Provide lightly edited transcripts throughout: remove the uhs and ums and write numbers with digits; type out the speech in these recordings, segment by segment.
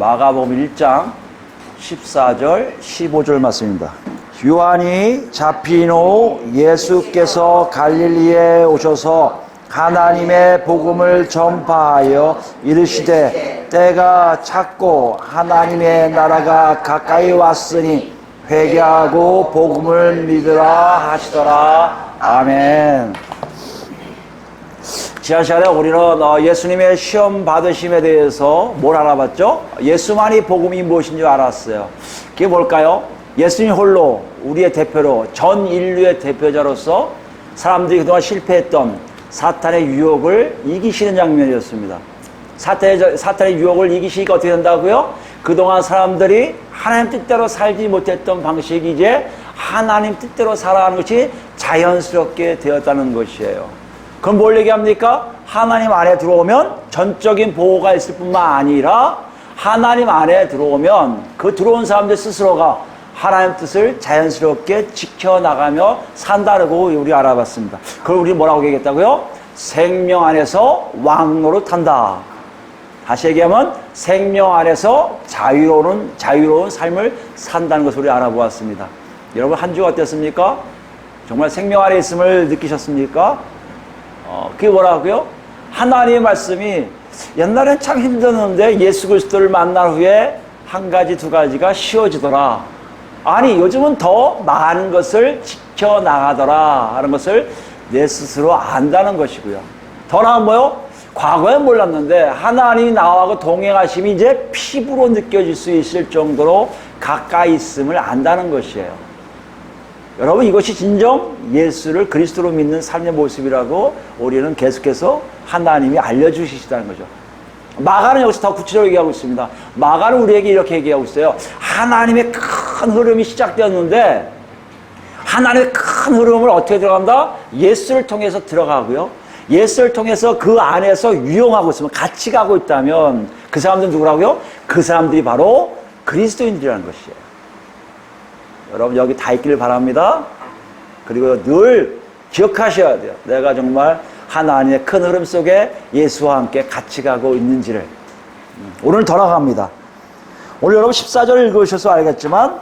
마가복음 1장 14절 15절 말씀입니다. 요한이 잡힌 후 예수께서 갈릴리에 오셔서 하나님의 복음을 전파하여 이르시되 때가 찼고 하나님의 나라가 가까이 왔으니 회개하고 복음을 믿으라 하시더라. 아멘. 지난 시간에 우리는 예수님의 시험 받으심에 대해서 뭘 알아봤죠? 예수만이 복음이 무엇인지 알았어요. 그게 뭘까요? 예수님 홀로 우리의 대표로 전 인류의 대표자로서 사람들이 그동안 실패했던 사탄의 유혹을 이기시는 장면이었습니다. 사탄의 유혹을 이기시니까 어떻게 된다고요? 그동안 사람들이 하나님 뜻대로 살지 못했던 방식이 이제 하나님 뜻대로 살아가는 것이 자연스럽게 되었다는 것이에요. 그럼 뭘 얘기합니까? 하나님 안에 들어오면 전적인 보호가 있을 뿐만 아니라 하나님 안에 들어오면 그 들어온 사람들 스스로가 하나님 뜻을 자연스럽게 지켜나가며 산다고 우리 알아봤습니다. 그걸 우리 뭐라고 얘기했다고요? 생명 안에서 왕노릇한다. 다시 얘기하면 생명 안에서 자유로운 삶을 산다는 것을 우리 알아보았습니다. 여러분 한 주가 어땠습니까? 정말 생명 안에 있음을 느끼셨습니까? 그게 뭐라고요? 하나님의 말씀이 옛날엔 참 힘들었는데 예수 그리스도를 만난 후에 한 가지 두 가지가 쉬워지더라. 아니 요즘은 더 많은 것을 지켜나가더라 하는 것을 내 스스로 안다는 것이고요. 더 나은 뭐요? 과거엔 몰랐는데 하나님이 나하고 동행하심이 이제 피부로 느껴질 수 있을 정도로 가까이 있음을 안다는 것이에요. 여러분 이것이 진정 예수를 그리스도로 믿는 삶의 모습이라고 우리는 계속해서 하나님이 알려주시다는 거죠. 마가는 여기서 더 구체적으로 얘기하고 있습니다. 마가는 우리에게 이렇게 얘기하고 있어요. 하나님의 큰 흐름이 시작되었는데 하나님의 큰 흐름을 어떻게 들어간다? 예수를 통해서 들어가고요. 예수를 통해서 그 안에서 유용하고 있으면 같이 가고 있다면 그 사람들은 누구라고요? 그 사람들이 바로 그리스도인들이라는 것이에요. 여러분 여기 다 있기를 바랍니다. 그리고 늘 기억하셔야 돼요. 내가 정말 하나님의 큰 흐름 속에 예수와 함께 같이 가고 있는지를. 오늘 더 나갑니다. 오늘 여러분 14절 읽으셔서 알겠지만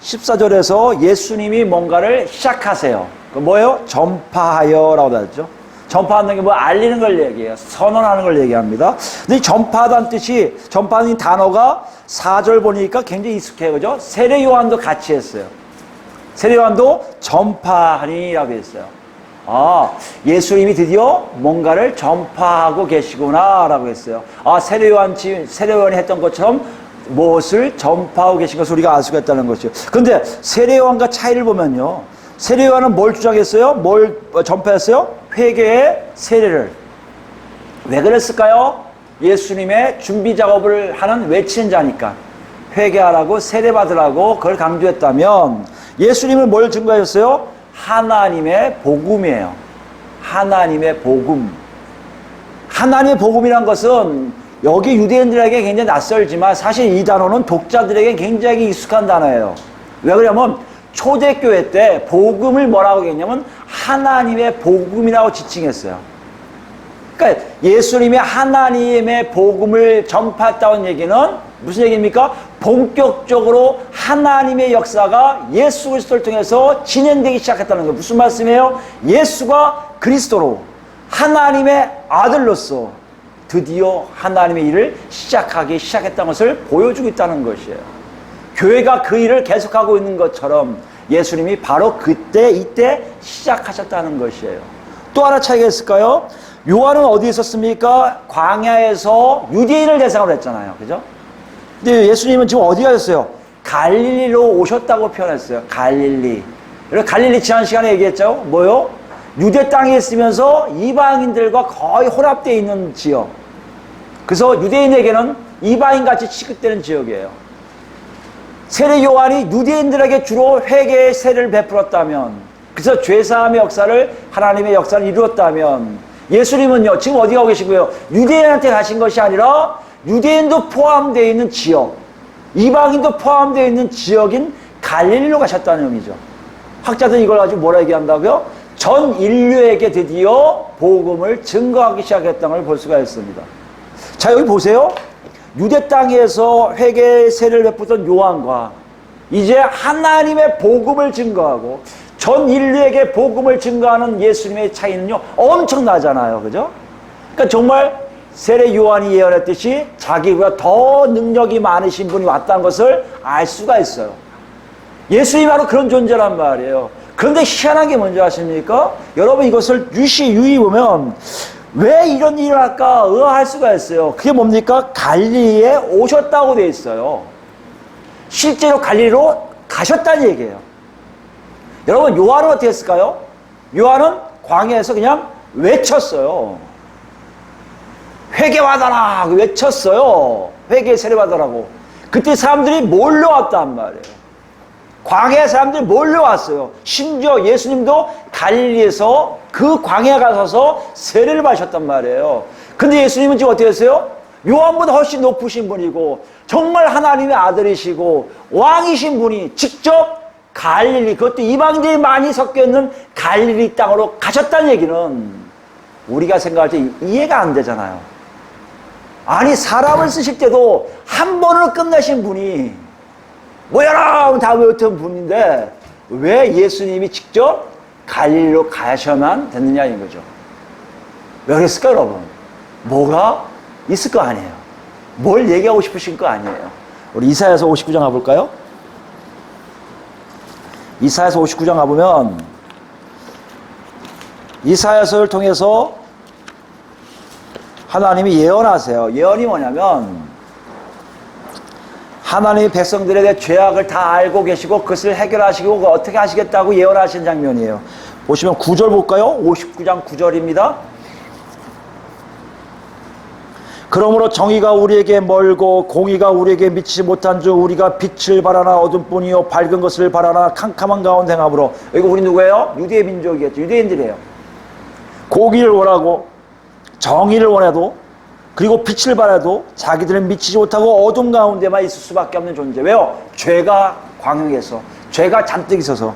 14절에서 예수님이 뭔가를 시작하세요. 그 뭐예요? 전파하여 라고 하죠. 전파하는 게 뭐 알리는 걸 얘기해요. 선언하는 걸 얘기합니다. 근데 이 전파하다는 뜻이, 전파하는 단어가 4절 보니까 굉장히 익숙해요. 그죠? 세례 요한도 같이 했어요. 세례 요한도 전파하니라고 했어요. 아, 예수님이 드디어 뭔가를 전파하고 계시구나 라고 했어요. 아, 세례 요한이 했던 것처럼 무엇을 전파하고 계신 것을 우리가 알 수가 있다는 것이죠. 그런데 세례 요한과 차이를 보면요. 세례 요한은 뭘 주장했어요? 뭘 전파했어요? 회개의 세례를. 왜 그랬을까요? 예수님의 준비 작업을 하는 외치는 자니까. 회개하라고 세례받으라고 그걸 강조했다면 예수님은 뭘 증거하셨어요? 하나님의 복음이에요. 하나님의 복음. 하나님의 복음이란 것은 여기 유대인들에게 굉장히 낯설지만 사실 이 단어는 독자들에게 굉장히 익숙한 단어예요. 왜 그러냐면 초대교회 때 복음을 뭐라고 했냐면 하나님의 복음이라고 지칭했어요. 그러니까 예수님이 하나님의 복음을 전파했다는 얘기는 무슨 얘기입니까? 본격적으로 하나님의 역사가 예수 그리스도를 통해서 진행되기 시작했다는 거예요. 무슨 말씀이에요? 예수가 그리스도로 하나님의 아들로서 드디어 하나님의 일을 시작했다는 것을 보여주고 있다는 것이에요. 교회가 그 일을 계속하고 있는 것처럼 예수님이 바로 이때 시작하셨다는 것이에요. 또 하나 차이가 있을까요? 요한은 어디에 있었습니까? 광야에서 유대인을 대상으로 했잖아요. 그죠? 근데 예수님은 지금 어디 가셨어요? 갈릴리로 오셨다고 표현했어요. 갈릴리. 그리고 갈릴리 지난 시간에 얘기했죠? 뭐요? 유대 땅에 있으면서 이방인들과 거의 혼합되어 있는 지역. 그래서 유대인에게는 이방인같이 취급되는 지역이에요. 세례 요한이 유대인들에게 주로 회개의 세례를 베풀었다면, 그래서 죄사함의 역사를, 하나님의 역사를 이루었다면, 예수님은요 지금 어디 가고 계시고요? 유대인한테 가신 것이 아니라 유대인도 포함되어 있는 지역, 이방인도 포함되어 있는 지역인 갈릴리로 가셨다는 의미죠. 학자들은 이걸 가지고 뭐라 얘기한다고요? 전 인류에게 드디어 복음을 증거하기 시작했다는 걸 볼 수가 있습니다. 자, 여기 보세요. 유대 땅에서 회개 세례를 베푸던 요한과 이제 하나님의 복음을 증거하고 전 인류에게 복음을 증거하는 예수님의 차이는요 엄청나잖아요. 그죠? 그러니까 정말 세례 요한이 예언했듯이 자기보다 더 능력이 많으신 분이 왔다는 것을 알 수가 있어요. 예수님이 바로 그런 존재란 말이에요. 그런데 희한한 게 뭔지 아십니까? 여러분 이것을 유의히 보면 왜 이런 일을 할까 의아할 수가 있어요. 그게 뭡니까? 갈릴리에 오셨다고 돼 있어요. 실제로 갈릴리로 가셨다는 얘기예요. 여러분 요한은 어떻게 했을까요? 요한은 광야에서 그냥 외쳤어요. 회개받아라 외쳤어요. 회개 세례받아라고. 그때 사람들이 몰려왔단 말이에요. 광야에 사람들이 몰려왔어요. 심지어 예수님도 갈릴리에서 그 광야에 가셔서 세례를 받으셨단 말이에요. 근데 예수님은 지금 어떻게 했어요? 요한보다 훨씬 높으신 분이고 정말 하나님의 아들이시고 왕이신 분이 직접 갈릴리, 그것도 이방인들이 많이 섞여있는 갈릴리 땅으로 가셨다는 얘기는 우리가 생각할 때 이해가 안 되잖아요. 아니 사람을 쓰실 때도 한 번으로 끝내신 분이 뭐야라 다 외웠던 분인데 왜 예수님이 직접 갈릴리로 가셔야만 됐느냐는 거죠. 왜 그랬을까 여러분? 뭐가 있을 거 아니에요. 뭘 얘기하고 싶으신 거 아니에요. 우리 이사야서 59장 가볼까요? 이사야서 59장 가보면 이사야서를 통해서 하나님이 예언하세요. 예언이 뭐냐면 하나님이 백성들에 대해 죄악을 다 알고 계시고 그것을 해결하시고 어떻게 하시겠다고 예언하신 장면이에요. 보시면 9절 볼까요? 59장 9절입니다. 그러므로 정의가 우리에게 멀고 공의가 우리에게 미치지 못한 줄 우리가 빛을 바라나 어둠뿐이요 밝은 것을 바라나 캄캄한 가운데 행함으로. 이거 우리 누구예요? 유대 민족이겠죠. 유대인들이에요. 공의를 원하고 정의를 원해도 그리고 빛을 바라도 자기들은 미치지 못하고 어둠 가운데만 있을 수밖에 없는 존재. 왜요? 죄가 광역에서 죄가 잔뜩 있어서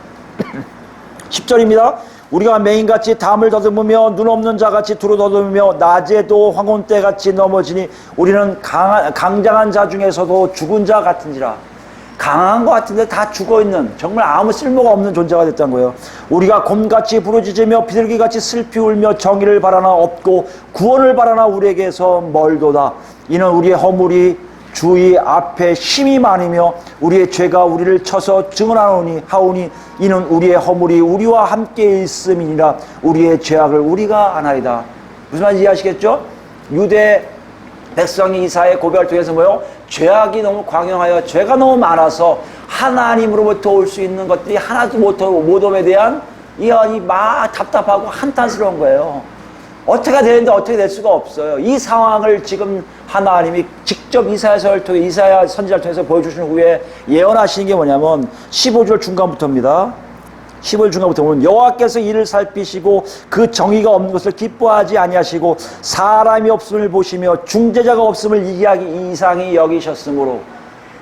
10절입니다. 우리가 맹인같이 담을 더듬으며 눈 없는 자같이 두루 더듬으며 낮에도 황혼때같이 넘어지니 우리는 강장한 자 중에서도 죽은 자 같은지라. 강한 것 같은데 다 죽어있는 정말 아무 쓸모가 없는 존재가 됐다는 거예요. 우리가 곰같이 부르짖으며 비둘기같이 슬피 울며 정의를 바라나 없고 구원을 바라나 우리에게서 멀도다. 이는 우리의 허물이 주의 앞에 힘이 많으며 우리의 죄가 우리를 쳐서 증언하오니 이는 우리의 허물이 우리와 함께 있음이니라. 우리의 죄악을 우리가 아나이다. 무슨 말인지 이해하시겠죠? 유대 백성이 이사의 고백을 통해서 뭐요? 죄악이 너무 광영하여 죄가 너무 많아서 하나님으로부터 올 수 있는 것들이 하나도 못 오음에 대한 이 막 답답하고 한탄스러운 거예요. 어떻게 되는데 어떻게 될 수가 없어요. 이 상황을 지금 하나님이 직접 이사야서를 통해 이사야 선지자를 통해서 보여주신 후에 예언하시는 게 뭐냐면 15절 중간부터입니다. 15절 중간부터 보면 여호와께서 이를 살피시고 그 정의가 없는 것을 기뻐하지 아니하시고 사람이 없음을 보시며 중재자가 없음을 이상히 여기셨으므로.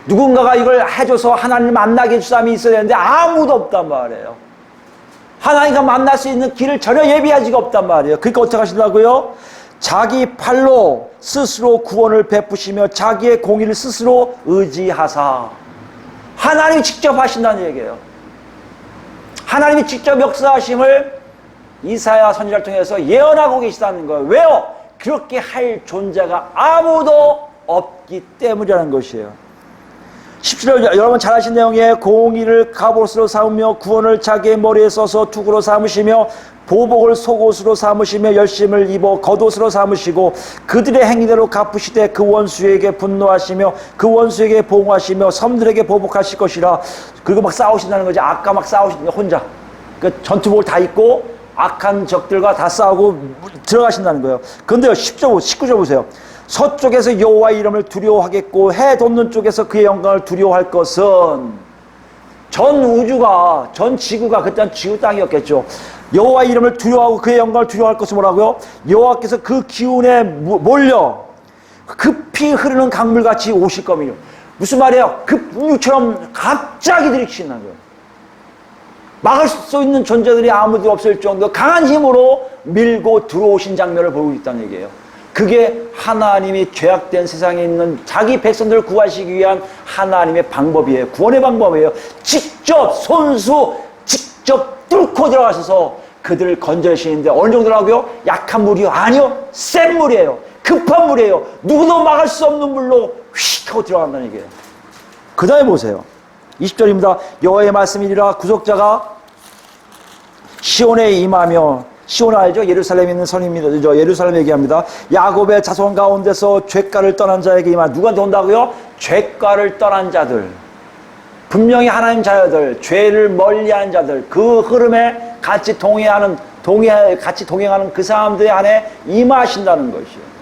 누군가가 이걸 해줘서 하나님을 만나게 해줄 사람이 있어야 되는데 아무도 없단 말이에요. 하나님과 만날 수 있는 길을 전혀 예비하지가 없단 말이에요. 그러니까 어떻게 하신다고요? 자기 팔로 스스로 구원을 베푸시며 자기의 공의를 스스로 의지하사. 하나님이 직접 하신다는 얘기예요. 하나님이 직접 역사하심을 이사야 선지자를 통해서 예언하고 계시다는 거예요. 왜요? 그렇게 할 존재가 아무도 없기 때문이라는 것이에요. 17절 여러분 잘 아신 내용이에요. 공의를 갑옷으로 삼으며 구원을 자기의 머리에 써서 투구로 삼으시며 보복을 속옷으로 삼으시며 열심을 입어 겉옷으로 삼으시고 그들의 행위대로 갚으시되 그 원수에게 분노하시며 그 원수에게 보응하시며 섬들에게 보복하실 것이라. 그리고 막 싸우신다는 거지. 아까 막 싸우신다 혼자. 그 전투복을 다 입고 악한 적들과 다 싸우고 들어가신다는 거예요. 그런데요 10절 19절 보세요. 서쪽에서 여호와의 이름을 두려워하겠고 해 돋는 쪽에서 그의 영광을 두려워할 것은. 전 우주가 전 지구가 그때는 지구 땅이었겠죠. 여호와의 이름을 두려워하고 그의 영광을 두려워할 것은 뭐라고요? 여호와께서 그 기운에 몰려 급히 흐르는 강물같이 오실 거면요. 무슨 말이에요? 급류처럼 갑자기 들이키신다는 거예요. 막을 수 있는 존재들이 아무도 없을 정도 강한 힘으로 밀고 들어오신 장면을 보고 있다는 얘기예요. 그게 하나님이 죄악된 세상에 있는 자기 백성들을 구하시기 위한 하나님의 방법이에요. 구원의 방법이에요. 직접 손수 직접 뚫고 들어가셔서 그들을 건져내시는데 어느 정도라고요? 약한 물이요? 아니요. 센 물이에요. 급한 물이에요. 누구도 막을 수 없는 물로 휙 하고 들어간다는 얘기예요. 그 다음에 보세요. 20절입니다. 여호와의 말씀이니라 구속자가 시온에 임하며, 시온 알죠? 예루살렘에 있는 선입니다. 저 예루살렘 얘기합니다. 야곱의 자손 가운데서 죄가를 떠난 자에게 임하. 누구한테 온다고요? 죄가를 떠난 자들, 분명히 하나님 자녀들, 죄를 멀리하는 자들, 그 흐름에 같이 같이 동행하는 그 사람들의 안에 임하신다는 것이요.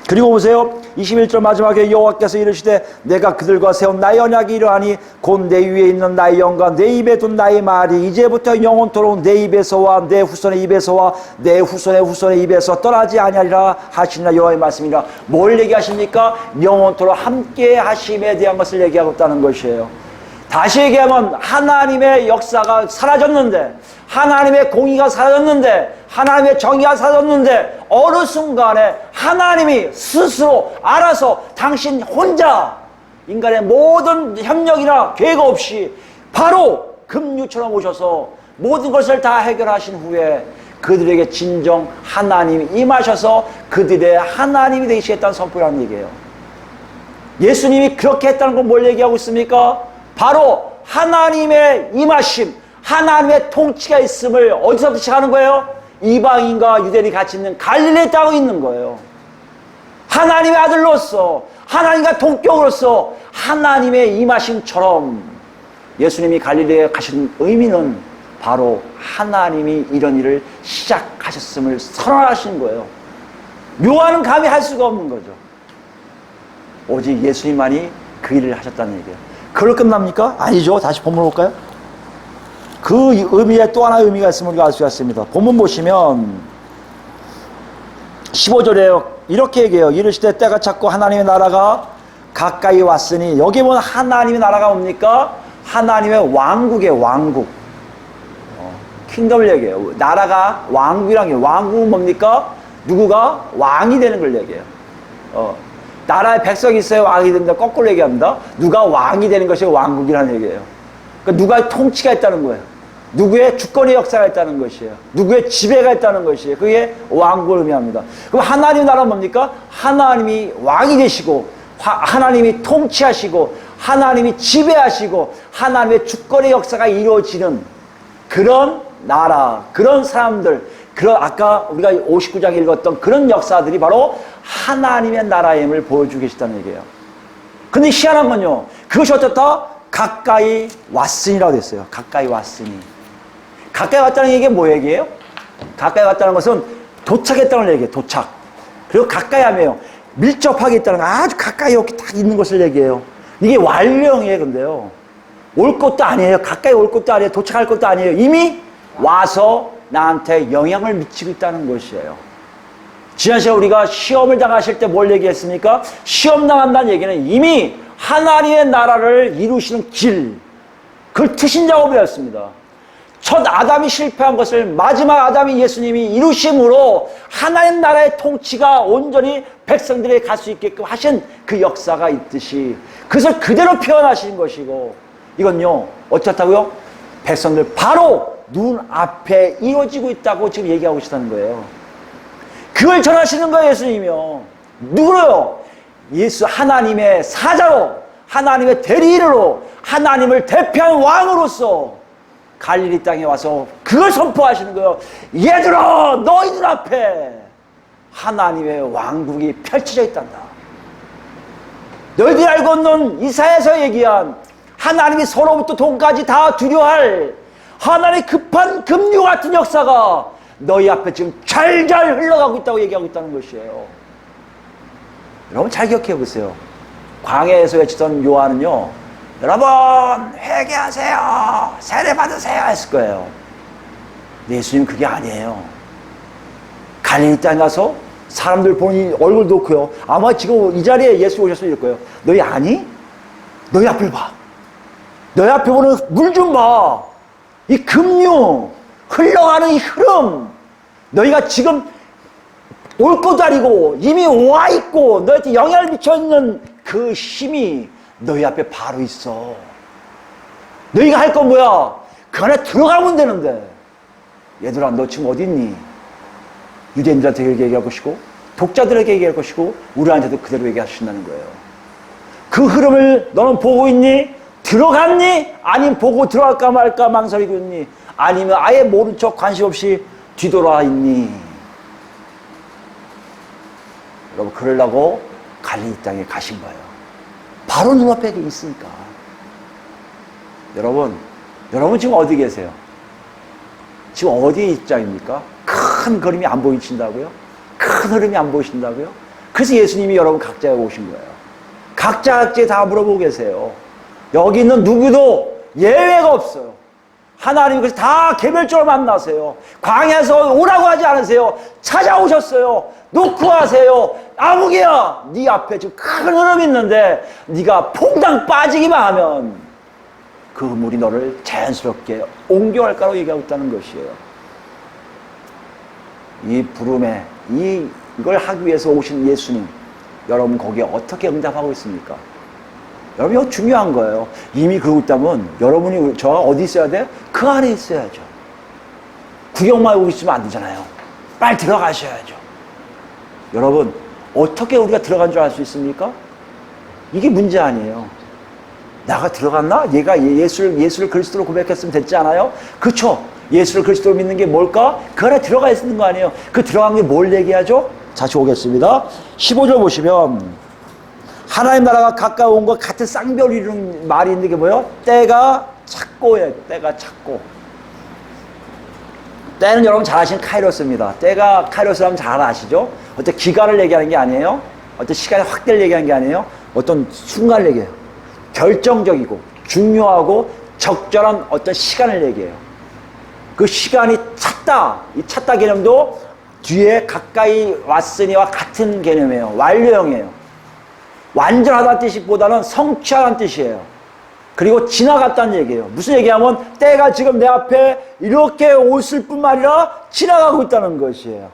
그리고 보세요. 21절 마지막에 여호와께서 이르시되 내가 그들과 세운 나의 언약이 이러하니 곧 내 위에 있는 나의 영과 내 입에 둔 나의 말이 이제부터 영원토록 내 입에서와 내 후손의 입에서와 내 후손의 후손의 입에서 떠나지 아니하리라 하시니라. 여호와의 말씀이라. 뭘 얘기하십니까? 영원토록 함께 하심에 대한 것을 얘기하고 있다는 것이에요. 다시 얘기하면 하나님의 역사가 사라졌는데, 하나님의 공의가 사라졌는데, 하나님의 정의가 사라졌는데, 어느 순간에 하나님이 스스로 알아서 당신 혼자 인간의 모든 협력이나 계획 없이 바로 급류처럼 오셔서 모든 것을 다 해결하신 후에 그들에게 진정 하나님이 임하셔서 그들의 하나님이 되시겠다는 선포라는 얘기예요. 예수님이 그렇게 했다는 건 뭘 얘기하고 있습니까? 바로 하나님의 임하심, 하나님의 통치가 있음을 어디서부터 시작하는 거예요? 이방인과 유대인이 같이 있는 갈릴리에 따고 있는 거예요. 하나님의 아들로서, 하나님과 동격으로서 하나님의 임하심처럼 예수님이 갈릴리에 가신 의미는 바로 하나님이 이런 일을 시작하셨음을 선언하시는 거예요. 묘화는 감히 할 수가 없는 거죠. 오직 예수님만이 그 일을 하셨다는 얘기예요. 그걸로 끝납니까? 아니죠. 다시 본문 볼까요? 그 의미에 또 하나의 의미가 있음을 우리가 알 수가 있습니다. 본문 보시면 15절에요. 이렇게 얘기해요. 이르시되 때가 찼고 하나님의 나라가 가까이 왔으니, 여기 보면 하나님의 나라가 뭡니까? 하나님의 왕국이에요. 왕국. 킹덤을 얘기해요. 나라가 왕국이란 게, 왕국은 뭡니까? 누구가 왕이 되는 걸 얘기해요. 나라에 백성이 있어야 왕이 된다. 거꾸로 얘기합니다. 누가 왕이 되는 것이 왕국이라는 얘기예요. 그러니까 누가 통치가 있다는 거예요. 누구의 주권의 역사가 있다는 것이에요. 누구의 지배가 있다는 것이에요. 그게 왕국을 의미합니다. 그럼 하나님 나라는 뭡니까? 하나님이 왕이 되시고, 하나님이 통치하시고, 하나님이 지배하시고, 하나님의 주권의 역사가 이루어지는 그런 나라, 그런 사람들, 아까 우리가 59장 읽었던 그런 역사들이 바로 하나님의 나라임을 보여주고 계시다는 얘기예요. 근데 희한한 건요, 그것이 어떻다? 가까이 왔으니라고 됐어요. 가까이 왔으니. 가까이 왔다는 얘기가 뭐 얘기예요? 가까이 왔다는 것은 도착했다는 얘기예요. 도착. 그리고 가까이 하며요. 밀접하게 있다는 거, 아주 가까이 이렇게 딱 있는 것을 얘기해요. 이게 완료형이에요. 근데요, 올 것도 아니에요. 가까이 올 것도 아니에요. 도착할 것도 아니에요. 이미 와서 나한테 영향을 미치고 있다는 것이에요. 지난 시간에 우리가 시험을 당하실 때 뭘 얘기했습니까? 시험 당한다는 얘기는 이미 하나님의 나라를 이루시는 길, 그걸 트신 작업이었습니다. 첫 아담이 실패한 것을 마지막 아담이 예수님이 이루심으로 하나님 나라의 통치가 온전히 백성들에게 갈 수 있게끔 하신 그 역사가 있듯이 그것을 그대로 표현하신 것이고, 이건요 어떻다고요? 백성들 바로 눈앞에 이루어지고 있다고 지금 얘기하고 계시다는 거예요. 그걸 전하시는 거예요. 예수님이요. 누구로요? 예수, 하나님의 사자로, 하나님의 대리인으로, 하나님을 대표한 왕으로서 갈릴리 땅에 와서 그걸 선포하시는 거예요. 얘들아, 너희 눈앞에 하나님의 왕국이 펼쳐져 있단다. 너희들이 알고 있는 이사야에서 얘기한 하나님이 서로부터 돈까지 다 두려워할 하나님의 급한 급류 같은 역사가 너희 앞에 지금 잘잘 흘러가고 있다고 얘기하고 있다는 것이에요. 여러분 잘 기억해 보세요. 광야에서 외치던 요한은요, 여러분 회개하세요, 세례 받으세요 했을 거예요. 근데 예수님 그게 아니에요. 갈릴리 땅에 가서 사람들 보니 얼굴 놓고요, 아마 지금 이 자리에 예수 오셨으면 이럴 거예요. 너희 아니? 너희 앞을 봐. 너희 앞에 보는 물 좀 봐. 이 급류 흘러가는 이 흐름, 너희가 지금 올 것도 아니고 이미 와 있고 너한테 영향을 미쳐있는 그 힘이 너희 앞에 바로 있어. 너희가 할 건 뭐야? 그 안에 들어가면 되는데. 얘들아, 너 지금 어디 있니? 유대인들한테 얘기할 것이고 독자들에게 얘기할 것이고 우리한테도 그대로 얘기하신다는 거예요. 그 흐름을 너는 보고 있니? 들어갔니? 아니면 보고 들어갈까 말까 망설이고 있니? 아니면 아예 모른 척 관심 없이 뒤돌아 있니? 여러분, 그러려고 갈릴리 땅에 가신 거예요. 바로 눈앞에 있으니까. 여러분 지금 어디 계세요? 지금 어디에 입장입니까? 큰 그림이 안 보이신다고요? 큰 흐름이 안 보이신다고요? 그래서 예수님이 여러분 각자에 오신 거예요. 각자에 다 물어보고 계세요. 여기 있는 누구도 예외가 없어요. 하나님이 그래서 다 개별적으로 만나세요. 광야에서 오라고 하지 않으세요. 찾아오셨어요. 놓고 하세요. 아무개야, 네 앞에 지금 큰 흐름이 있는데 네가 퐁당 빠지기만 하면 그 물이 너를 자연스럽게 옮겨갈 거라고 얘기하고 있다는 것이에요. 이 부름에 이걸 하기 위해서 오신 예수님, 여러분 거기에 어떻게 응답하고 있습니까? 여러분 이거 중요한 거예요. 이미 그러고 있다면 여러분이 저가 어디 있어야 돼요? 그 안에 있어야죠. 구경만 하고 있으면 안 되잖아요. 빨리 들어가셔야죠. 여러분 어떻게 우리가 들어간 줄 알 수 있습니까? 이게 문제 아니에요. 나가 들어갔나? 얘가 예수를 그리스도로 고백했으면 됐지 않아요? 그렇죠. 예수를 그리스도로 믿는 게 뭘까? 그 안에 들어가 있는 거 아니에요. 그 들어간 게 뭘 얘기하죠? 다시 오겠습니다. 15절 보시면 하나님 나라가 가까운 것 같은 쌍별을 이루는 말이 있는 게 뭐예요? 때가 찼고예요. 때가 찼고. 때는 여러분 잘 아시는 카이로스입니다. 때가 카이로스라면 잘 아시죠? 어떤 기간을 얘기하는 게 아니에요. 어떤 시간의 확대를 얘기하는 게 아니에요. 어떤 순간을 얘기해요. 결정적이고 중요하고 적절한 어떤 시간을 얘기해요. 그 시간이 찼다. 이 찼다 개념도 뒤에 가까이 왔으니와 같은 개념이에요. 완료형이에요. 완전하다는 뜻보다는 성취하다는 뜻이에요. 그리고 지나갔다는 얘기예요. 무슨 얘기하면 때가 지금 내 앞에 이렇게 오실 뿐만 아니라 지나가고 있다는 것이에요.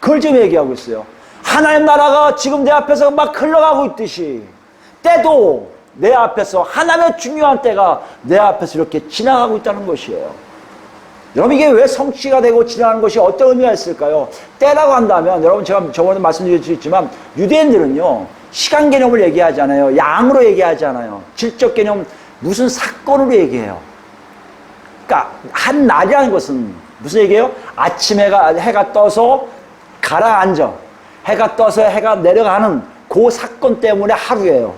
그걸 지금 얘기하고 있어요. 하나님 나라가 지금 내 앞에서 막 흘러가고 있듯이 때도 내 앞에서 하나님의 중요한 때가 내 앞에서 이렇게 지나가고 있다는 것이에요. 여러분 이게 왜 성취가 되고 지나가는 것이 어떤 의미가 있을까요? 때라고 한다면 여러분 제가 저번에 말씀드렸지만 유대인들은요 시간 개념을 얘기하지 않아요. 양으로 얘기하지 않아요. 질적 개념 무슨 사건으로 얘기해요. 그러니까 한 날이라는 것은 무슨 얘기예요? 아침에 해가 떠서 가라앉아 해가 떠서 해가 내려가는 그 사건 때문에 하루예요.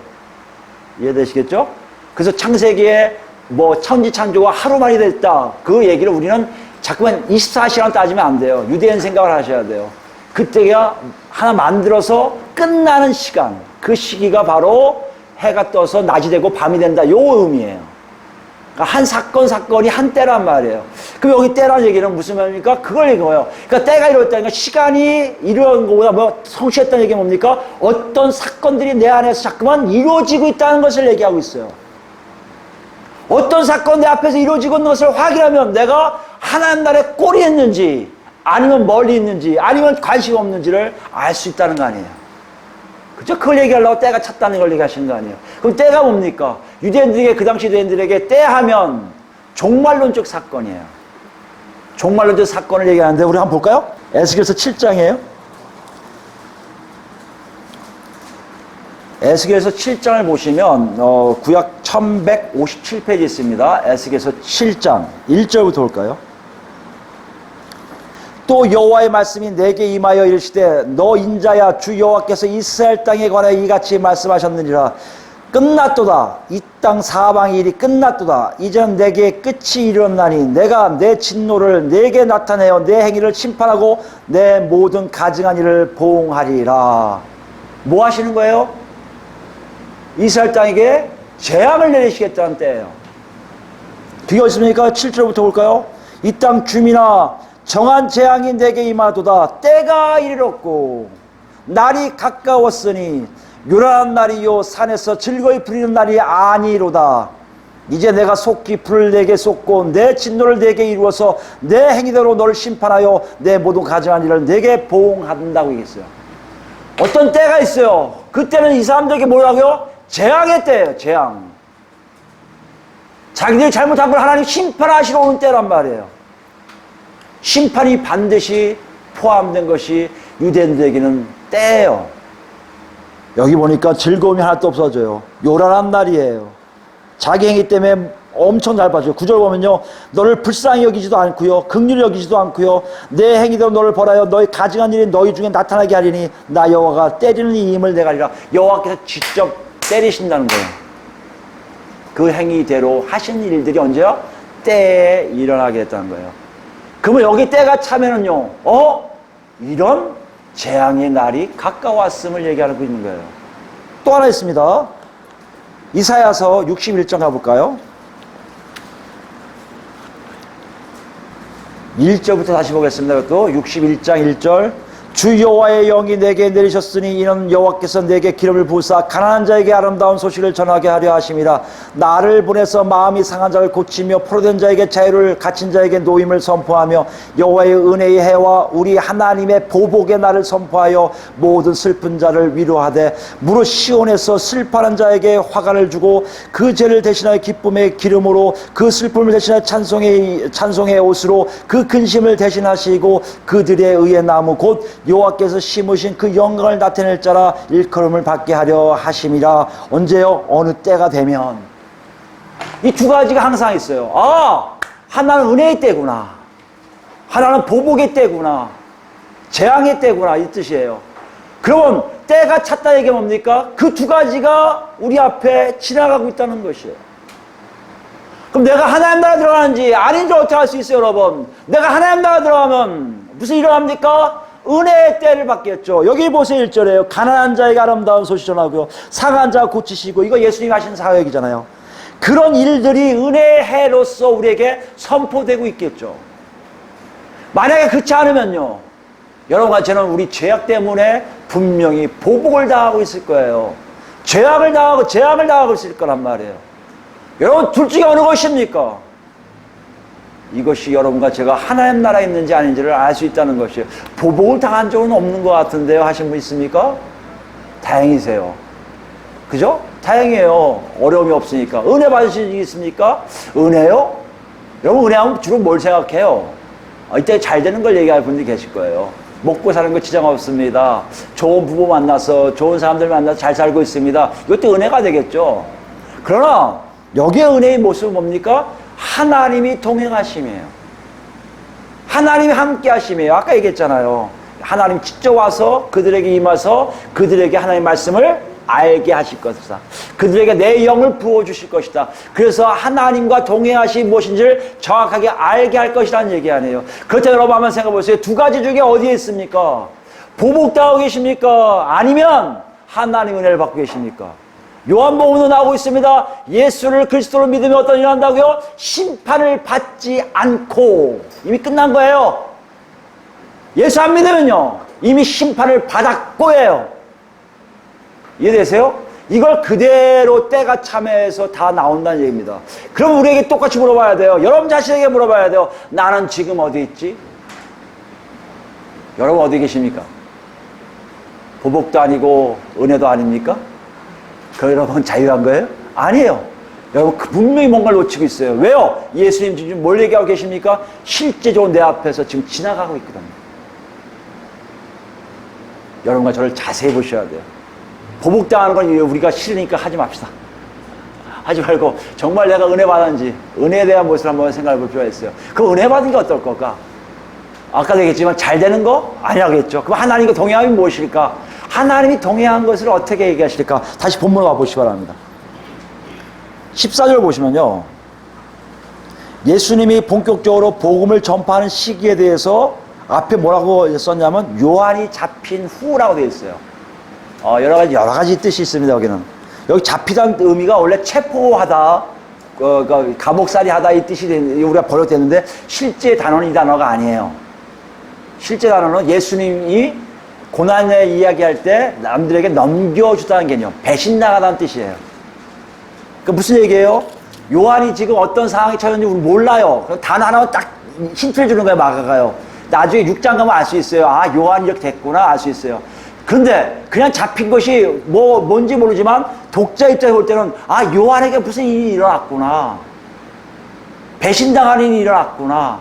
이해되시겠죠? 그래서 창세기에 뭐 천지창조가 하루 만이 됐다. 그 얘기를 우리는 자꾸만 24시간 따지면 안 돼요. 유대인 생각을 하셔야 돼요. 그때가 하나 만들어서 끝나는 시간. 그 시기가 바로 해가 떠서 낮이 되고 밤이 된다. 요 의미예요. 그러니까 한 사건이 한 때란 말이에요. 그럼 여기 때라는 얘기는 무슨 말입니까? 그걸 얘기해요. 그러니까 때가 이루어졌다는 건 시간이 이루어진 것보다 뭐 성취했다는 얘기가 뭡니까? 어떤 사건들이 내 안에서 자꾸만 이루어지고 있다는 것을 얘기하고 있어요. 어떤 사건 내 앞에서 이루어지고 있는 것을 확인하면 내가 하나님 나라에 꼴이 있는지 아니면 멀리 있는지 아니면 관심 없는지를 알 수 있다는 거 아니에요. 그죠? 그걸 얘기하려고 때가 찼다는 걸 얘기하시는 거 아니에요. 그럼 때가 뭡니까? 유대인들에게 그 당시 유대인들에게 때 하면 종말론적 사건이에요. 종말론적 사건을 얘기하는데 우리 한번 볼까요? 에스겔서 7장이에요. 에스겔서 7장을 보시면 구약 1157페이지 있습니다. 에스겔서 7장 1절부터 볼까요? 또 여호와의 말씀이 내게 임하여 이르시되 너 인자야 주 여호와께서 이스라엘 땅에 관하여 이같이 말씀하셨느니라. 끝났도다. 이 땅 사방의 일이 끝났도다. 이제는 내게 끝이 이르렀나니 내가 내 진노를 내게 나타내어 내 행위를 심판하고 내 모든 가증한 일을 보응하리라. 뭐 하시는 거예요? 이스라엘 땅에게 재앙을 내리시겠다는 때예요. 뒤에 있습니까? 7절부터 볼까요? 이 땅 주민아 정한 재앙이 내게 임하도다. 때가 이르렀고 날이 가까웠으니 요란한 날이요 산에서 즐거이 부리는 날이 아니로다. 이제 내가 속히 불을 내게 쏟고 내 진노를 내게 이루어서 내 행위대로 너를 심판하여 내 모든 가증한 일을 내게 보응한다고 얘기했어요. 어떤 때가 있어요. 그때는 이 사람들에게 뭐라고요? 재앙의 때예요. 재앙. 자기들이 잘못한 걸 하나님 심판하시러 오는 때란 말이에요. 심판이 반드시 포함된 것이 유대인들에게는 때예요. 여기 보니까 즐거움이 하나도 없어져요. 요란한 날이에요. 자기 행위 때문에 엄청 잘 봐줘요. 9절 보면요, 너를 불쌍히 여기지도 않고요, 긍휼히 여기지도 않고요, 내 행위대로 너를 벌하여 너희 가증한 일이 너희 중에 나타나게 하리니 나 여호와가 때리는 이 힘을 내가 하리라. 여호와께서 직접 때리신다는 거예요. 그 행위대로 하신 일들이 언제요? 때에 일어나게 됐다는 거예요. 그러면 여기 때가 차면은요, 이런 재앙의 날이 가까웠음을 얘기하고 있는 거예요. 또 하나 있습니다. 이사야서 61장 가볼까요? 1절부터 다시 보겠습니다. 또 61장 1절. 주 여호와의 영이 내게 내리셨으니 이는 여호와께서 내게 기름을 부으사 가난한 자에게 아름다운 소식을 전하게 하려 하심이라. 나를 보내서 마음이 상한 자를 고치며 포로된 자에게 자유를, 갇힌 자에게 노임을 선포하며 여호와의 은혜의 해와 우리 하나님의 보복의 날을 선포하여 모든 슬픈 자를 위로하되 무릇 시온에서 슬퍼하는 자에게 화관을 주고 그 죄를 대신하여 기쁨의 기름으로 그 슬픔을 대신하여 찬송의 옷으로 그 근심을 대신하시고 그들의 의의 나무 곧 여호와께서 심으신 그 영광을 나타낼 자라 일컬음을 받게 하려 하심이라. 언제요? 어느 때가 되면. 이 두 가지가 항상 있어요. 하나는 은혜의 때구나, 하나는 보복의 때구나, 재앙의 때구나, 이 뜻이에요. 그러면 때가 찼다 얘기가 뭡니까? 그 두 가지가 우리 앞에 지나가고 있다는 것이에요. 그럼 내가 하나님 나라 들어가는지 아닌지 어떻게 알 수 있어요, 여러분? 내가 하나님 나라 들어가면 무슨 일을 합니까? 은혜의 때를 받겠죠. 여기 보세요, 1절에요. 가난한 자에게 아름다운 소식 전하고요, 상한 자 고치시고. 이거 예수님이 하신 사역이잖아요. 그런 일들이 은혜의 해로서 우리에게 선포되고 있겠죠. 만약에 그렇지 않으면요, 여러분과 저는 우리 죄악 때문에 분명히 보복을 당하고 있을 거예요. 죄악을 당하고 재앙을 당하고 있을 거란 말이에요. 여러분, 둘 중에 어느 것입니까? 이것이 여러분과 제가 하나님 나라에 있는지 아닌지를 알 수 있다는 것이에요. 보복을 당한 적은 없는 것 같은데요, 하신 분 있습니까? 다행이세요. 그죠? 다행이에요. 어려움이 없으니까. 은혜 받으신 적이 있습니까? 은혜요? 여러분, 은혜하면 주로 뭘 생각해요? 이때 잘 되는 걸 얘기할 분들이 계실 거예요. 먹고 사는 거 지장 없습니다. 좋은 부부 만나서, 좋은 사람들 만나서 잘 살고 있습니다. 이것도 은혜가 되겠죠. 그러나 여기에 은혜의 모습은 뭡니까? 하나님이 동행하심이에요. 하나님이 함께 하심이에요. 아까 얘기했잖아요. 하나님 직접 와서 그들에게 임해서 그들에게 하나님의 말씀을 알게 하실 것이다. 그들에게 내 영을 부어주실 것이다. 그래서 하나님과 동행하심이 무엇인지를 정확하게 알게 할 것이라는 얘기 아니에요. 그렇다면 여러분 한번 생각해 보세요. 두 가지 중에 어디에 있습니까? 보복당하고 계십니까? 아니면 하나님의 은혜를 받고 계십니까? 요한복음도 나오고 있습니다. 예수를 그리스도로 믿으면 어떤 일을 한다고요? 심판을 받지 않고. 이미 끝난 거예요. 예수 안 믿으면요, 이미 심판을 받았고예요. 이해되세요? 이걸 그대로 때가 참여해서 다 나온다는 얘기입니다. 그럼 우리에게 똑같이 물어봐야 돼요. 여러분 자신에게 물어봐야 돼요. 나는 지금 어디 있지? 여러분 어디 계십니까? 보복도 아니고 은혜도 아닙니까? 그 여러분 자유한 거예요? 아니에요. 여러분 분명히 뭔가를 놓치고 있어요. 왜요? 예수님 지금 뭘 얘기하고 계십니까? 실제적으로 내 앞에서 지금 지나가고 있거든요. 여러분과 저를 자세히 보셔야 돼요. 보복당하는 건 우리가 싫으니까 하지 맙시다. 하지 말고 정말 내가 은혜 받았는지, 은혜에 대한 모습을 한번 생각해 볼 필요가 있어요. 그럼 은혜 받은 게 어떨 걸까? 아까도 얘기했지만 잘 되는 거? 아니라겠죠. 그럼 하나님과 동행함이 무엇일까? 하나님이 동행한 것을 어떻게 얘기하실까? 다시 본문으로 와보시기 바랍니다. 14절 보시면요, 예수님이 본격적으로 복음을 전파하는 시기에 대해서 앞에 뭐라고 썼냐면 요한이 잡힌 후라고 되어 있어요. 여러 가지 뜻이 있습니다. 여기 잡히다는 의미가 원래 체포하다, 감옥살이 하다 이 뜻이 우리가 번역됐는데, 실제 단어는 이 단어가 아니에요. 실제 단어는 예수님이 고난에 이야기할 때 남들에게 넘겨주다는 개념, 배신 나가다는 뜻이에요. 그 무슨 얘기예요? 요한이 지금 어떤 상황에 처했는지 우리 몰라요. 그럼 단어 하나만 딱 힌트를 주는 거예요, 마가가요. 나중에 6장 가면 알 수 있어요. 아, 요한이 이렇게 됐구나, 알 수 있어요. 그런데 그냥 잡힌 것이 뭔지 모르지만 독자 입장에 볼 때는 아, 요한에게 무슨 일이 일어났구나. 배신당하는 일이 일어났구나.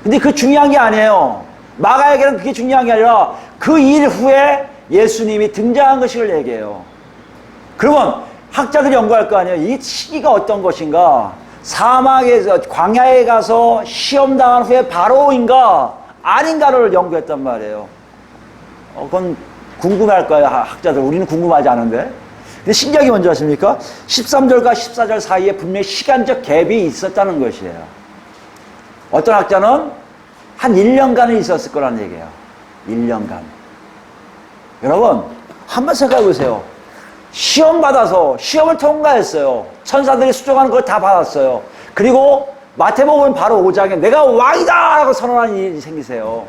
근데 그 중요한 게 아니에요. 마가에게는 그게 중요한 게 아니라 그 일 후에 예수님이 등장한 것을 얘기해요. 그러면 학자들이 연구할 거 아니에요. 이 시기가 어떤 것인가? 사막에서 광야에 가서 시험당한 후에 바로인가 아닌가를 연구했단 말이에요. 그건 궁금해할 거예요, 학자들. 우리는 궁금하지 않은데. 근데 신기하게 뭔지 아십니까? 13절과 14절 사이에 분명히 시간적 갭이 있었다는 것이에요. 어떤 학자는 한 1년간은 있었을 거라는 얘기예요. 1년간. 여러분, 한번 생각해 보세요. 시험 받아서 시험을 통과했어요. 천사들이 수정하는 걸 다 받았어요. 그리고 마태복음 바로 5장에 내가 왕이다! 라고 선언하는 일이 생기세요.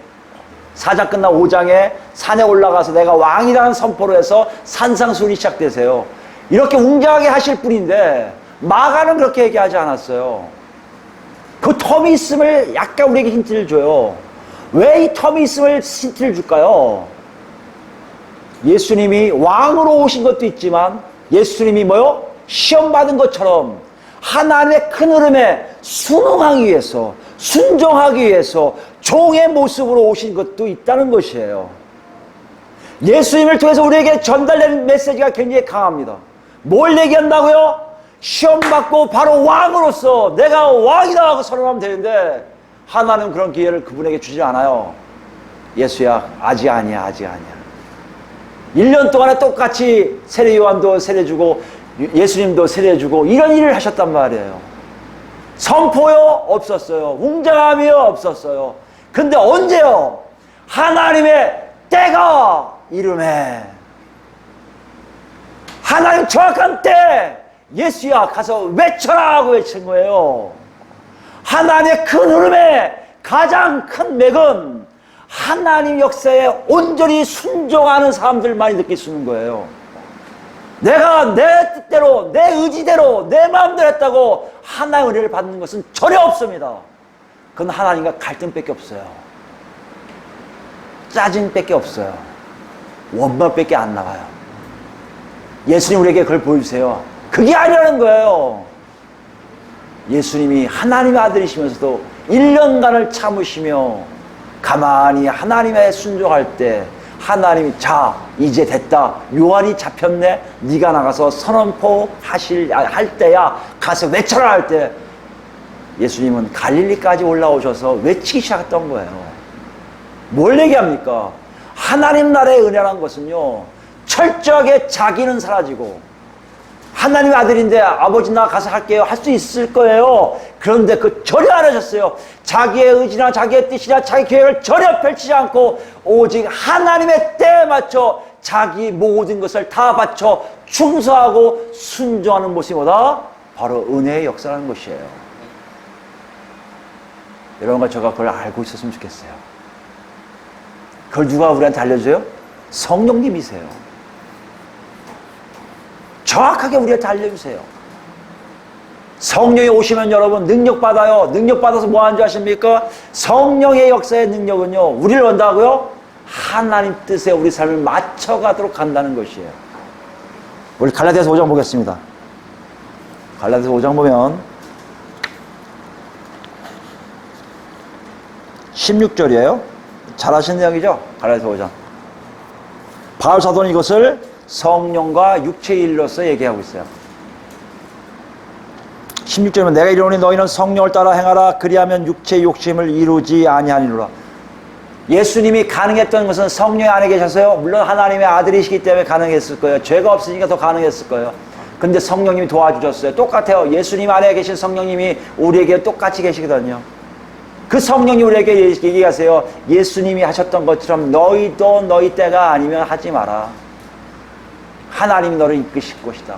4장 끝나 5장에 산에 올라가서 내가 왕이라는 선포로 해서 산상수훈이 시작되세요. 이렇게 웅장하게 하실 분인데 마가는 그렇게 얘기하지 않았어요. 그 텀이 있음을 약간 우리에게 힌트를 줘요. 왜 이 텀이 있음을 힌트를 줄까요? 예수님이 왕으로 오신 것도 있지만 예수님이 뭐요? 시험 받은 것처럼 하나님의 큰 흐름에 순응하기 위해서, 순종하기 위해서 종의 모습으로 오신 것도 있다는 것이에요. 예수님을 통해서 우리에게 전달되는 메시지가 굉장히 강합니다. 뭘 얘기한다고요? 시험 받고 바로 왕으로서 내가 왕이다 하고 선언하면 되는데 하나는 그런 기회를 그분에게 주지 않아요. 예수야, 아직 아니야, 아직 아니야. 1년 동안에 똑같이 세례 요한도 세례주고 예수님도 세례주고 이런 일을 하셨단 말이에요. 선포요? 없었어요. 웅장함이요? 없었어요. 근데 언제요? 하나님의 때가 이름에 하나님 정확한 때 예수야 가서 외쳐라 하고 외친 거예요. 하나님의 큰 흐름에 가장 큰 맥은 하나님 역사에 온전히 순종하는 사람들만이 느낄 수 있는 거예요. 내가 내 뜻대로 내 의지대로 내 마음대로 했다고 하나님의 은혜를 받는 것은 전혀 없습니다. 그건 하나님과 갈등밖에 없어요. 짜증밖에 없어요. 원망밖에 안 나와요. 예수님 우리에게 그걸 보여주세요. 그게 아니라는 거예요. 예수님이 하나님의 아들이시면서도 1년간을 참으시며 가만히 하나님의 순종할 때 하나님이 자 이제 됐다. 요한이 잡혔네. 네가 나가서 선언포 할 때야. 가서 외쳐라 할 때 예수님은 갈릴리까지 올라오셔서 외치기 시작했던 거예요. 뭘 얘기합니까? 하나님 나라의 은혜라는 것은요 철저하게 자기는 사라지고 하나님의 아들인데 아버지 나 가서 할게요 할 수 있을 거예요. 그런데 그 전혀 안 하셨어요. 자기의 의지나 자기의 뜻이나 자기 계획을 전혀 펼치지 않고 오직 하나님의 때에 맞춰 자기 모든 것을 다 바쳐 충성하고 순종하는 모습이 뭐다? 바로 은혜의 역사라는 것이에요. 여러분과 저가 그걸 알고 있었으면 좋겠어요. 그걸 누가 우리한테 알려줘요? 성령님이세요. 정확하게 우리한테 알려주세요. 성령이 오시면 여러분 능력받아요. 능력받아서 뭐 하는 줄 아십니까? 성령의 역사의 능력은요 우리를 원다고요? 하나님 뜻에 우리 삶을 맞춰가도록 한다는 것이에요. 우리 갈라디아서 5장 보겠습니다. 갈라디아서 5장 보면 16절이에요. 잘 아시는 내용이죠? 갈라디아서 5장. 바울 사도는 이것을 성령과 육체의 일로서 얘기하고 있어요. 16절은 내가 이르노니 너희는 성령을 따라 행하라. 그리하면 육체의 욕심을 이루지 아니하리로라. 예수님이 가능했던 것은 성령 안에 계셔서요. 물론 하나님의 아들이시기 때문에 가능했을 거예요. 죄가 없으니까 더 가능했을 거예요. 근데 성령님이 도와주셨어요. 똑같아요. 예수님 안에 계신 성령님이 우리에게 똑같이 계시거든요. 그 성령이 우리에게 얘기하세요. 예수님이 하셨던 것처럼 너희도 너희 때가 아니면 하지 마라. 하나님이 너를 이끄실 것이다.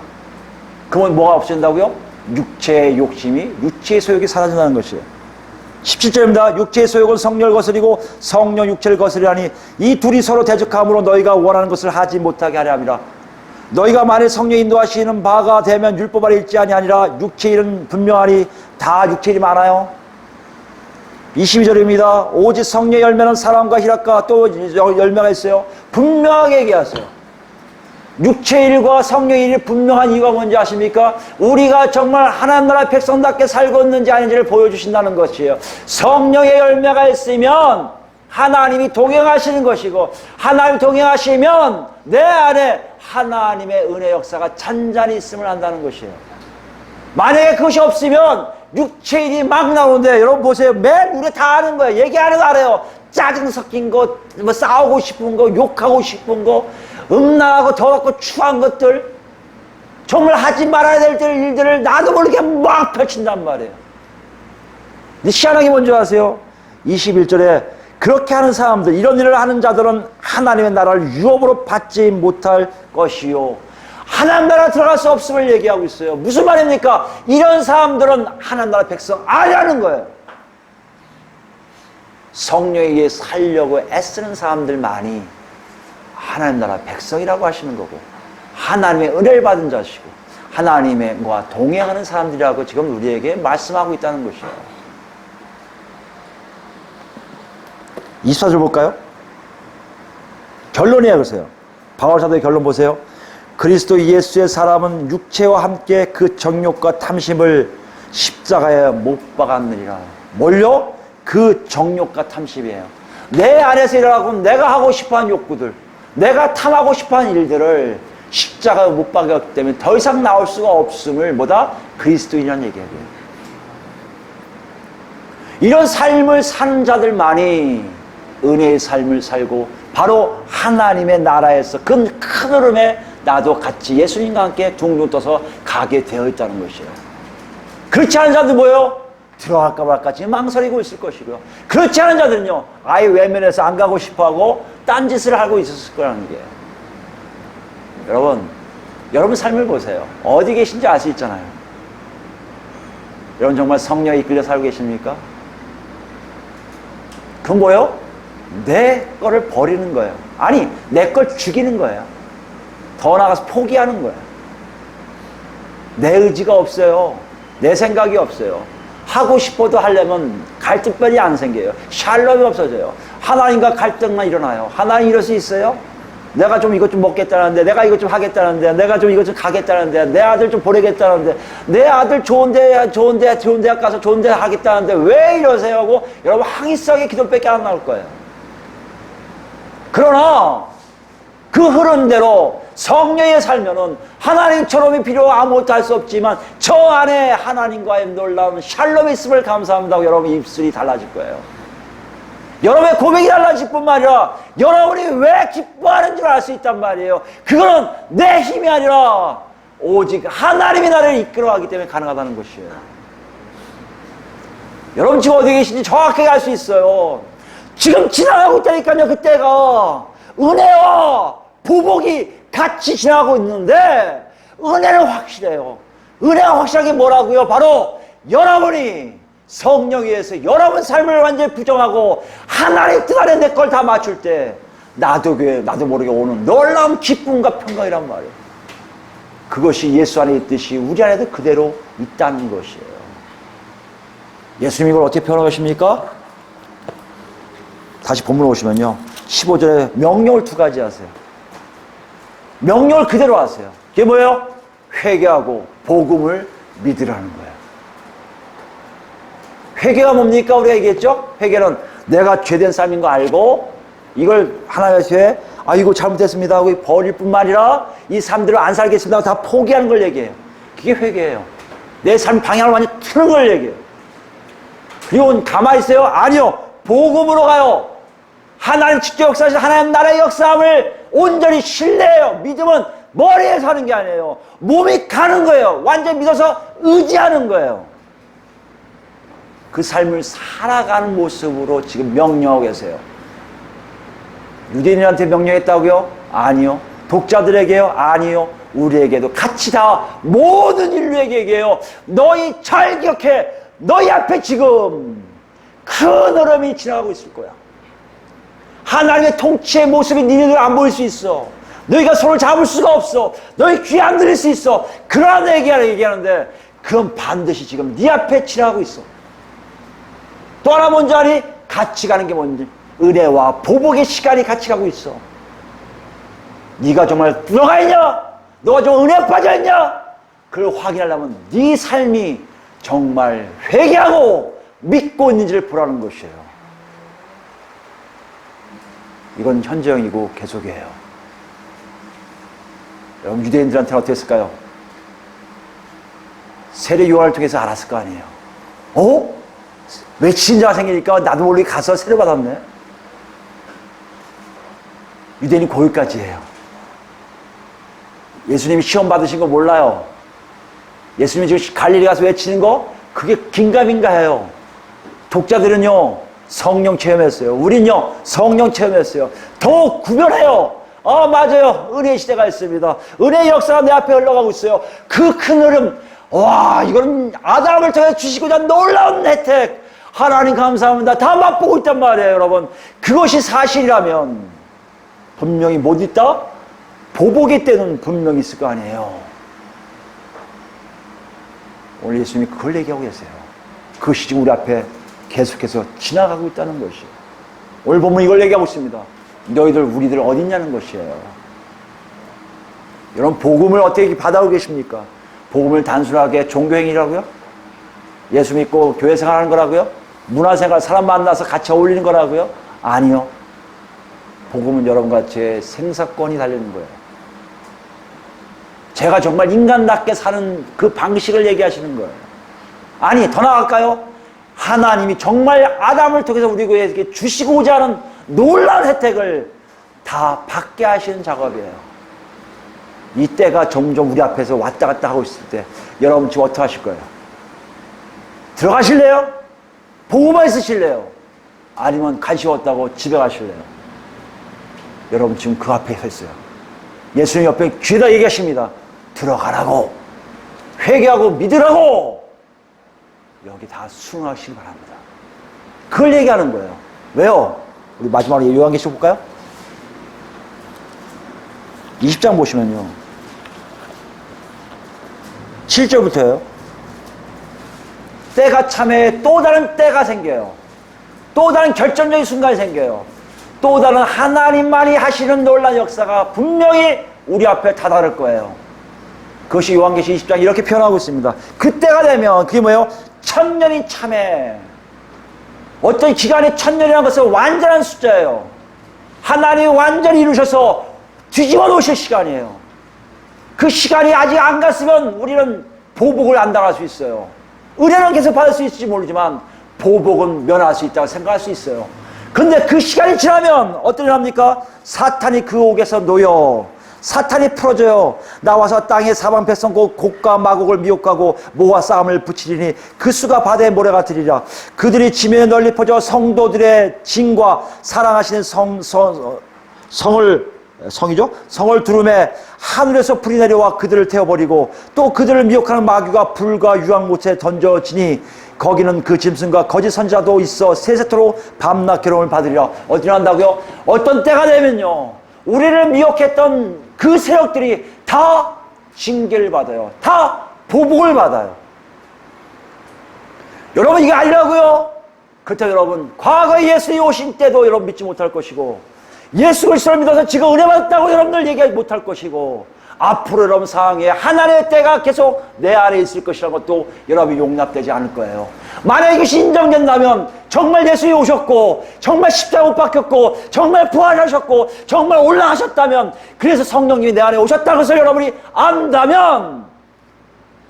그러면 뭐가 없어진다고요? 육체의 욕심이, 육체의 소욕이 사라진다는 것이에요. 17절입니다. 육체의 소욕은 성령을 거스리고 성령 육체를 거스리라니 이 둘이 서로 대적함으로 너희가 원하는 것을 하지 못하게 하려 함이라. 너희가 만일 성령 인도하시는 바가 되면 율법 아래 읽지 아니하니라. 육체의 일은 분명하니. 다 육체의 일이 많아요. 22절입니다. 오직 성령의 열매는 사랑과 희락과 또 열매가 있어요. 분명하게 얘기하세요. 육체의 일과 성령의 일이 분명한 이유가 뭔지 아십니까? 우리가 정말 하나님 나라 백성답게 살고 있는지 아닌지를 보여주신다는 것이에요. 성령의 열매가 있으면 하나님이 동행하시는 것이고, 하나님이 동행하시면 내 안에 하나님의 은혜 역사가 잔잔히 있음을 한다는 것이에요. 만약에 그것이 없으면 육체의 일이 막 나오는데, 여러분 보세요. 매일 우리 다 아는 거예요. 얘기하는 거 알아요. 짜증 섞인 거, 뭐 싸우고 싶은 거, 욕하고 싶은 거, 음란하고 더럽고 추한 것들, 정말 하지 말아야 될 일들을 나도 모르게 막 펼친단 말이에요. 근데 희한하게 뭔지 아세요? 21절에 그렇게 하는 사람들, 이런 일을 하는 자들은 하나님의 나라를 유업으로 받지 못할 것이요. 하나님 나라 들어갈 수 없음을 얘기하고 있어요. 무슨 말입니까? 이런 사람들은 하나님 나라 백성 아니라는 거예요. 성령에게 살려고 애쓰는 사람들만이 하나님 나라 백성이라고 하시는 거고, 하나님의 은혜를 받은 자시고, 하나님과 동행하는 사람들이라고 지금 우리에게 말씀하고 있다는 것이에요. 24절 볼까요? 결론이에요. 그러세요. 바울 사도의 결론 보세요. 그리스도 예수의 사람은 육체와 함께 그 정욕과 탐심을 십자가에 못 박았느니라. 뭘요? 그 정욕과 탐심이에요. 내 안에서 일어나고 내가 하고 싶어하는 욕구들, 내가 탐하고 싶어하는 일들을 십자가에 못 박았기 때문에 더 이상 나올 수가 없음을 뭐다? 그리스도인이라는 얘기예요. 이런 삶을 사는 자들만이 은혜의 삶을 살고 바로 하나님의 나라에서 큰 흐름에 나도 같이 예수님과 함께 둥둥 떠서 가게 되어 있다는 것이에요. 그렇지 않은 자들 뭐예요? 들어갈까 말까 지금 망설이고 있을 것이고요. 그렇지 않은 자들은요, 아예 외면해서 안 가고 싶어하고 딴짓을 하고 있었을 거라는 게. 여러분 삶을 보세요. 어디 계신지 알 수 있잖아요. 여러분 정말 성령에 이끌려 살고 계십니까? 그건 뭐예요? 내 거를 버리는 거예요. 아니, 내 걸 죽이는 거예요. 더 나아가서 포기하는 거예요. 내 의지가 없어요. 내 생각이 없어요. 하고 싶어도 하려면 갈등변이 안 생겨요. 샬롬이 없어져요. 하나님과 갈등만 일어나요. 하나님 이럴 수 있어요? 내가 좀 이것 좀 먹겠다는데, 내가 이것 좀 하겠다는데, 내가 좀 이것 좀 가겠다는데, 내 아들 좀 보내겠다는데, 내 아들 좋은 대학 가서 좋은 데 하겠다는데 왜 이러세요? 하고 여러분 항의성의 기도밖에 안 나올 거예요. 그러나 그 흐름대로 성령에 살면은 하나님처럼이 필요 아무것도 할 수 없지만 저 안에 하나님과의 놀라운 샬롬이 있음을 감사합니다. 여러분 입술이 달라질 거예요. 여러분의 고백이 달라질 뿐만 아니라 여러분이 왜 기뻐하는 줄 알 수 있단 말이에요. 그거는 내 힘이 아니라 오직 하나님이 나를 이끌어가기 때문에 가능하다는 것이에요. 여러분 지금 어디 계신지 정확하게 알 수 있어요. 지금 지나가고 있다니까요. 그때가 은혜와 보복이 같이 지나가고 있는데 은혜는 확실해요. 은혜가 확실하게 뭐라고요? 바로 여러분이 성령 위에서 여러분 삶을 완전히 부정하고 하나님 뜻 안에 내 걸 다 맞출 때 나도 모르게 오는 놀라운 기쁨과 평강이란 말이에요. 그것이 예수 안에 있듯이 우리 안에도 그대로 있다는 것이에요. 예수님이 이걸 어떻게 표현하고 계십니까? 다시 본문 오시면요, 15절에 명령을 두 가지 하세요. 명령을 그대로 하세요. 그게 뭐예요? 회개하고 복음을 믿으라는 거예요. 회개가 뭡니까? 우리가 얘기했죠? 회개는 내가 죄된 삶인 거 알고 이걸 하나님의 죄, 이거 잘못됐습니다 하고 버릴 뿐만 아니라 이 삶대로 안 살겠습니다 하고 다 포기하는 걸 얘기해요. 그게 회개예요. 내 삶 방향을 완전히 트는 걸 얘기해요. 그리고 가만히 있어요? 아니요. 복음으로 가요. 하나님 직접 역사하신 하나님 나라의 역사함을 온전히 신뢰해요. 믿음은 머리에서 하는 게 아니에요. 몸이 가는 거예요. 완전히 믿어서 의지하는 거예요. 그 삶을 살아가는 모습으로 지금 명령하고 계세요. 유대인들한테 명령했다고요? 아니요. 독자들에게요? 아니요. 우리에게도 같이 다 모든 인류에게 얘기해요. 너희 잘 기억해. 너희 앞에 지금 큰 흐름이 지나가고 있을 거야. 하나님의 통치의 모습이 니네들 안 보일 수 있어. 너희가 손을 잡을 수가 없어. 너희 귀 안 들릴 수 있어. 그러나 얘기하는데 그건 반드시 지금 네 앞에 지나가고 있어. 또 하나 뭔지 아니? 같이 가는 게 뭔지. 은혜와 보복의 시간이 같이 가고 있어. 네가 정말 들어가 있냐? 너가 좀 은혜에 빠져 있냐? 그걸 확인하려면 네 삶이 정말 회개하고 믿고 있는지를 보라는 것이에요. 이건 현재형이고 계속이에요. 여러분, 유대인들한테는 어떻게 했을까요? 세례 요한을 통해서 알았을 거 아니에요. 외치는 자가 생기니까 나도 모르게 가서 세례 받았네. 유대인이 거기까지 해요. 예수님이 시험 받으신 거 몰라요. 예수님이 지금 갈릴리 가서 외치는 거 그게 긴가민가 해요. 독자들은요 성령 체험했어요. 우린요 성령 체험했어요. 더 구별해요. 맞아요. 은혜의 시대가 있습니다. 은혜의 역사가 내 앞에 흘러가고 있어요. 그 큰 흐름, 와, 이거는 아담을 통해 주시고자 놀라운 혜택. 하나님 감사합니다. 다 맛보고 있단 말이에요, 여러분. 그것이 사실이라면 분명히 못 있다? 보복의 때는 분명히 있을 거 아니에요. 오늘 예수님이 그걸 얘기하고 계세요. 그것이 지금 우리 앞에 계속해서 지나가고 있다는 것이에요. 오늘 보면 이걸 얘기하고 있습니다. 너희들 우리들 어디 있냐는 것이에요. 여러분, 복음을 어떻게 받아오고 계십니까? 복음을 단순하게 종교행위라고요? 예수 믿고 교회 생활하는 거라고요? 문화생활, 사람 만나서 같이 어울리는 거라고요? 아니요. 복음은 여러분과 제 생사권이 달려있는 거예요. 제가 정말 인간답게 사는 그 방식을 얘기하시는 거예요. 아니, 더 나아갈까요? 하나님이 정말 아담을 통해서 우리 교회에게 주시고자 하는 놀라운 혜택을 다 받게 하시는 작업이에요. 이때가 점점 우리 앞에서 왔다 갔다 하고 있을 때 여러분 지금 어떻게 하실 거예요? 들어가실래요? 보고만 있으실래요? 아니면 관심 없다고 집에 가실래요? 여러분 지금 그 앞에 서 있어요. 예수님 옆에 귀에다 얘기하십니다. 들어가라고, 회개하고 믿으라고. 여기 다 순응하시기 바랍니다. 그걸 얘기하는 거예요. 왜요? 우리 마지막으로 요한계시록 볼까요? 20장 보시면요 7절부터요. 때가 참에 또 다른 때가 생겨요. 또 다른 결정적인 순간이 생겨요. 또 다른 하나님만이 하시는 놀라운 역사가 분명히 우리 앞에 다다를 거예요. 그것이 요한계시록 20장 이렇게 표현하고 있습니다. 그때가 되면 그게 뭐예요? 천년이 참에. 어떤 기간이 천년이라는 것은 완전한 숫자예요. 하나님이 완전히 이루셔서 뒤집어 놓으실 시간이에요. 그 시간이 아직 안 갔으면 우리는 보복을 안 당할 수 있어요. 은혜는 계속 받을 수 있을지 모르지만 보복은 면할 수 있다고 생각할 수 있어요. 근데 그 시간이 지나면 어떤 일 합니까? 사탄이 그 옥에서 놓여, 사탄이 풀어져요. 나와서 땅에 사방 백성고 곡과 마곡을 미혹하고 모아 싸움을 붙이리니 그 수가 바다의 모래가 되리라. 그들이 지면에 널리 퍼져 성도들의 진과 사랑하시는 성을 두름에 하늘에서 불이 내려와 그들을 태워버리고 또 그들을 미혹하는 마귀가 불과 유황못에 던져지니 거기는 그 짐승과 거짓 선지자도 있어 세세토록 밤낮 괴로움을 받으리라. 어디 난다고요? 어떤 때가 되면요 우리를 미혹했던 그 세력들이 다 징계를 받아요. 다 보복을 받아요. 여러분 이게 아니라고요? 그렇다면 여러분 과거에 예수님이 오신 때도 여러분 믿지 못할 것이고 예수 그리스도를 믿어서 지금 은혜 받았다고 여러분들 얘기하지 못할 것이고 앞으로 여러분 상황에 하나님의 때가 계속 내 안에 있을 것이라는 것도 여러분이 용납되지 않을 거예요. 만약 이것이 인정된다면 정말 예수님이 오셨고 정말 십자가 못 박혔고 정말 부활하셨고 정말 올라가셨다면 그래서 성령님이 내 안에 오셨다는 것을 여러분이 안다면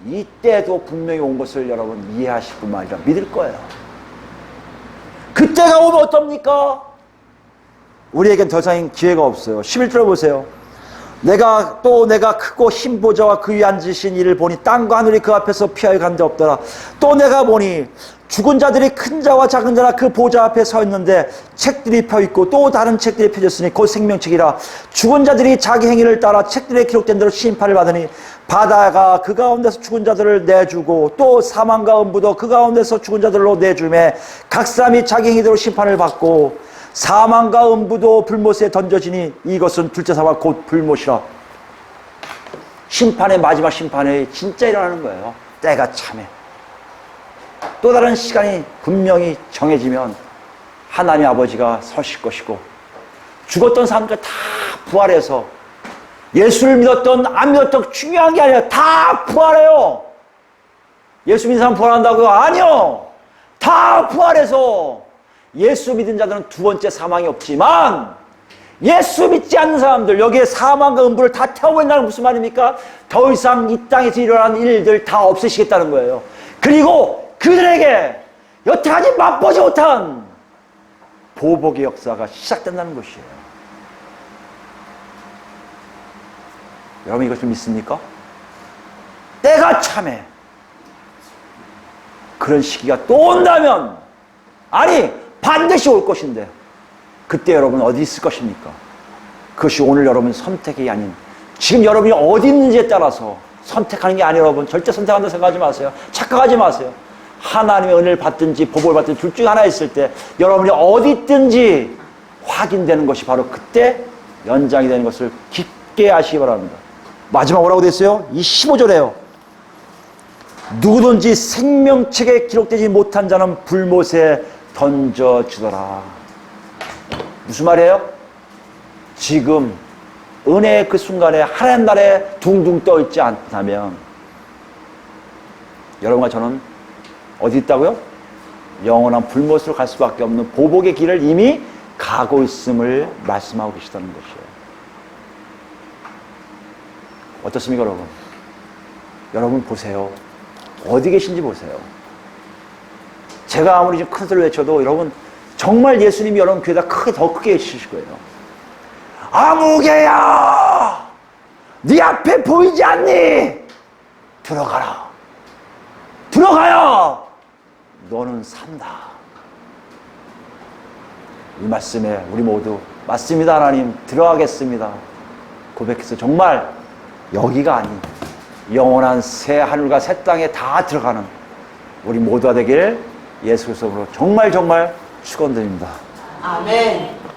이때도 분명히 온 것을 여러분 이해하실 뿐만 아니라 믿을 거예요. 그때가 오면 어떻습니까? 우리에겐 더 이상 기회가 없어요. 11절 보세요. 내가 크고 흰 보좌와 그 위에 앉으신 이를 보니 땅과 하늘이 그 앞에서 피하여 간 데 없더라. 또 내가 보니 죽은 자들이 큰 자와 작은 자라 그 보좌 앞에 서 있는데 책들이 펴 있고 또 다른 책들이 펴졌으니 곧 생명책이라. 죽은 자들이 자기 행위를 따라 책들에 기록된 대로 심판을 받으니 바다가 그 가운데서 죽은 자들을 내주고 또 사망과 음부도 그 가운데서 죽은 자들로 내주매 각 사람이 자기 행위대로 심판을 받고 사망과 음부도 불못에 던져지니 이것은 둘째 사망 곧 불못이라. 심판의 마지막 심판이 진짜 일어나는 거예요. 때가 참해. 또 다른 시간이 분명히 정해지면 하나님 아버지가 서실 것이고, 죽었던 사람들 다 부활해서, 예수를 믿었던 안 믿었던 중요한 게 아니라 다 부활해요. 예수 믿는 사람 부활한다고요? 아니요. 다 부활해서 예수 믿은 자들은 두 번째 사망이 없지만, 예수 믿지 않는 사람들, 여기에 사망과 음부를 다 태워버린다는 무슨 말입니까? 더 이상 이 땅에서 일어나는 일들 다 없애시겠다는 거예요. 그리고 그들에게 여태까지 맛보지 못한 보복의 역사가 시작된다는 것이에요. 여러분 이것을 믿습니까? 때가 참해. 그런 시기가 또 온다면, 아니 반드시 올 것인데, 그때 여러분 어디 있을 것입니까? 그것이 오늘 여러분 선택이 아닌, 지금 여러분이 어디 있는지에 따라서 선택하는 게 아니에요. 여러분 절대 선택한다고 생각하지 마세요. 착각하지 마세요. 하나님의 은혜를 받든지 보복을 받든지 둘 중에 하나 있을 때 여러분이 어디 있든지 확인되는 것이 바로 그때 연장이 되는 것을 깊게 아시기 바랍니다. 마지막 뭐라고 됐어요? 이 15절에요. 누구든지 생명책에 기록되지 못한 자는 불못에 던져주더라. 무슨 말이에요? 지금 은혜의 그 순간에 하나님 나라에 둥둥 떠 있지 않다면 여러분과 저는 어디 있다고요? 영원한 불못으로 갈 수밖에 없는 보복의 길을 이미 가고 있음을 말씀하고 계시다는 것이에요. 어떻습니까, 여러분? 여러분 보세요. 어디 계신지 보세요. 제가 아무리 지금 큰 소리를 외쳐도 여러분 정말 예수님이 여러분 귀에다 더 크게 해주실 거예요. 아무개야, 네 앞에 보이지 않니? 들어가라. 들어가요. 너는 산다. 이 말씀에 우리 모두 맞습니다. 하나님 들어가겠습니다. 고백해서 정말 여기가 아닌 영원한 새 하늘과 새 땅에 다 들어가는 우리 모두가 되길 예수 그리스도로 정말 축원드립니다. 아멘.